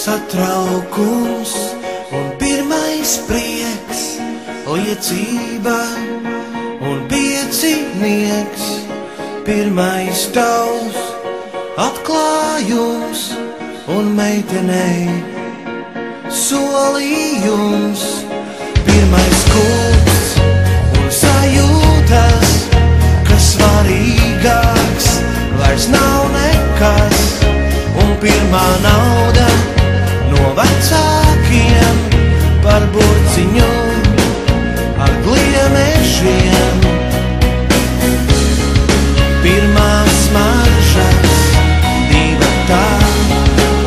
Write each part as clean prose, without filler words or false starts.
satraukums un pirmais prieks, liecība un piecinieks, pirmais tavs atklājums un meitenei solījums, pirmais kults un sajūtas, kas svarīgāks vairs nav nekas, un pirmā nauda no vecākiem par burciņu ar gliemešiem. Pirmās smaržas divatā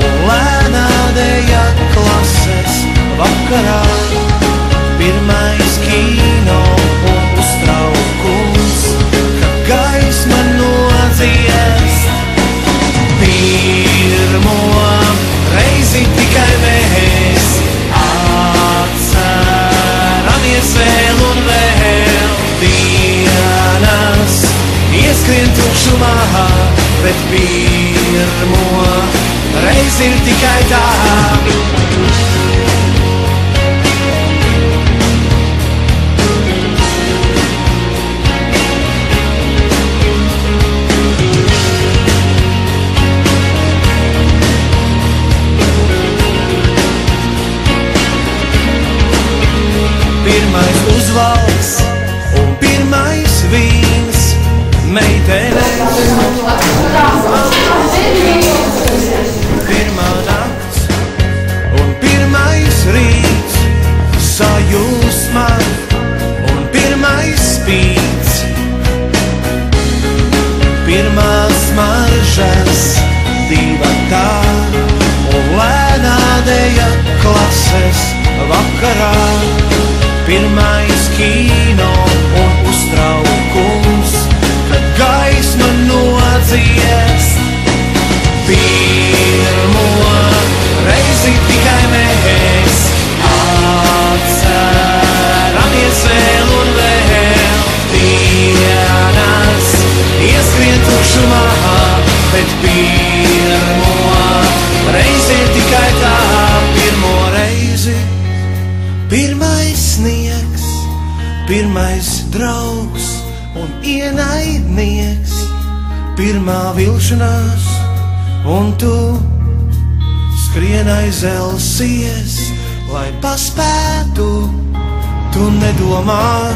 un lēnā deja klases vakarā, pirmais kino un uztraukums, kad gaisma nodzies. Pirmo reizi tikai mēs atceramies vēl un vēl dienas, ieskrien tukšumā, bet pirmo reizi ir tikai tā. Pirmais uzvalks un pirmais vīns meitenēs. Pirmā nakts un pirmais rīts sajūsmā un pirmais spīts. Pirmās smaržas divatā un lēnā deja klases vakarā, pirmais kino un uztraukums, kad gaisma nodzies. Pirmo reizi tikai mēs atceramies vēl un vēl dienas, ieskrien tukšumā, bet pirmo reizi ir tikai tā. Pirmo reizi, pirmais sniegs, pirmais draugs un ienaidnieks, pirmā vilšanās, un tu skrien aiz elsies, lai paspētu. Tu nedomā,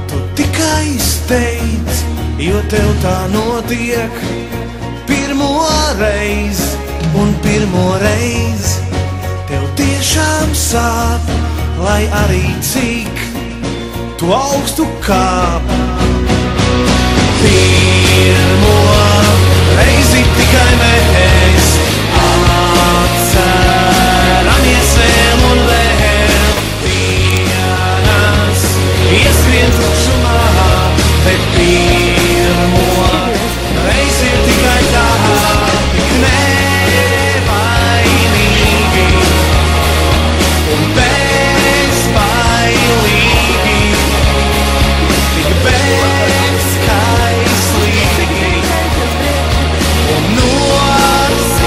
tu tikai steidz, jo tev tā notiek pirmo reizi, un pirmo reizi tev tiešām sāp, lai arī cik tu augstu kāp. Pirmo reizi tikai mēs atceramies vēl un vēl dienas, ieskrien tukšumā, bet pirmo reizi ir tikai tā. Tik nevainīgi un bezbailīgi, tik bezskaislīgi un nozīmīgi.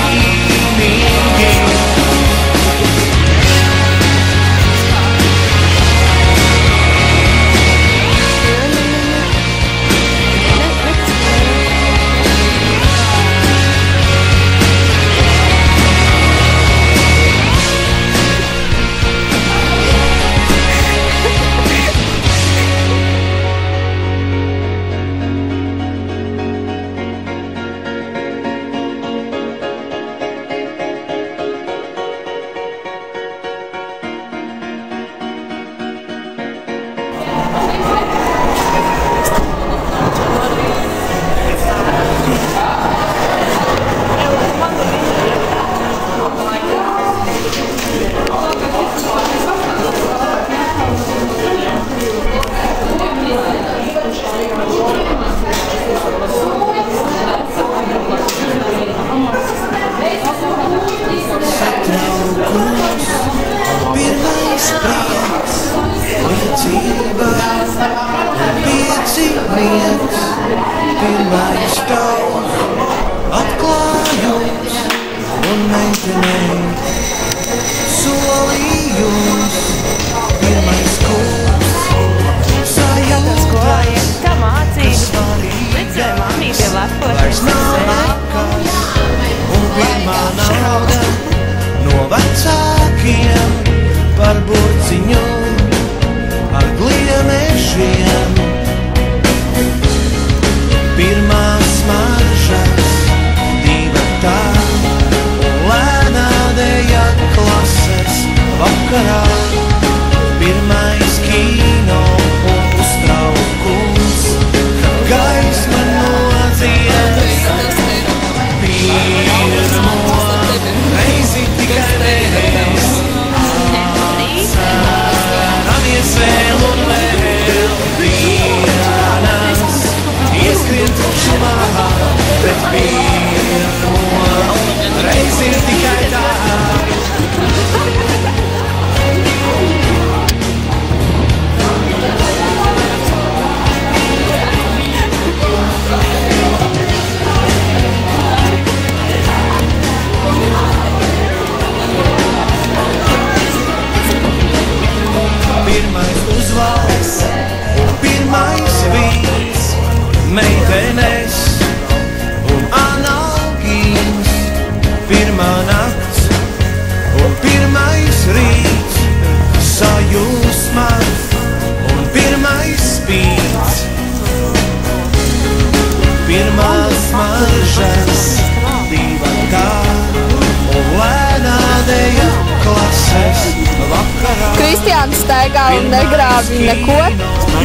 piecinieks, pirmais tavs atklājums un meitenei dienas ieskrien tukšumā, bet pirmo reizi ir tikai tā. Pirmais uzvalks un pirmais vīns, meitenes un analgīns. Pirmā nakts un pirmais rīts, sajūsma un pirmais spīts. Pirmās maržas, divatā un lēnā deja klases vakarā. Kristiāns staigā un negrābi neko.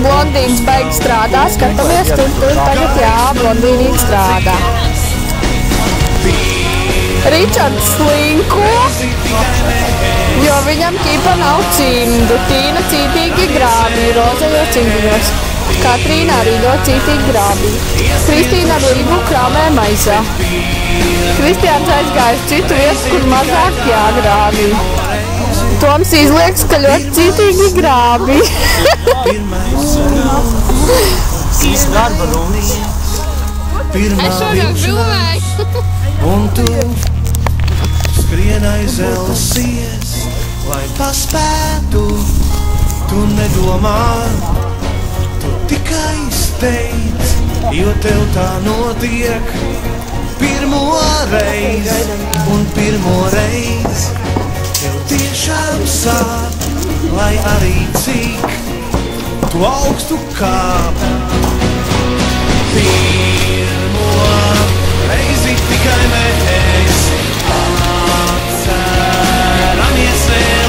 Blondīns baigi strādā, skatāmies, tur tagad jā, blondīnīt strādā. Ričards slinko, jo viņam ķipa nav cimdu. Tīna cītīgi grābī, rozajos cimdiņos. Katrīna arī ļoti cītīgi grābī. Kristīna ar lību krāmē maisā. Kristiāns aizgāja uz citu vietu, kur mazāk jāgrābī. Toms izlieks, ka ļoti cītīgi grābī. Īsti darba runas. Es šogad filmēju. Un tu skrien aiz elsies, lai paspētu. Tu nedomā, tu tikai steidz, jo tev tā notiek pirmo reizi. Un pirmo reizi tev tiešām sāp, lai arī cik tu augstu kāp. Pirmo reizi tikai mēs atceramies vēl.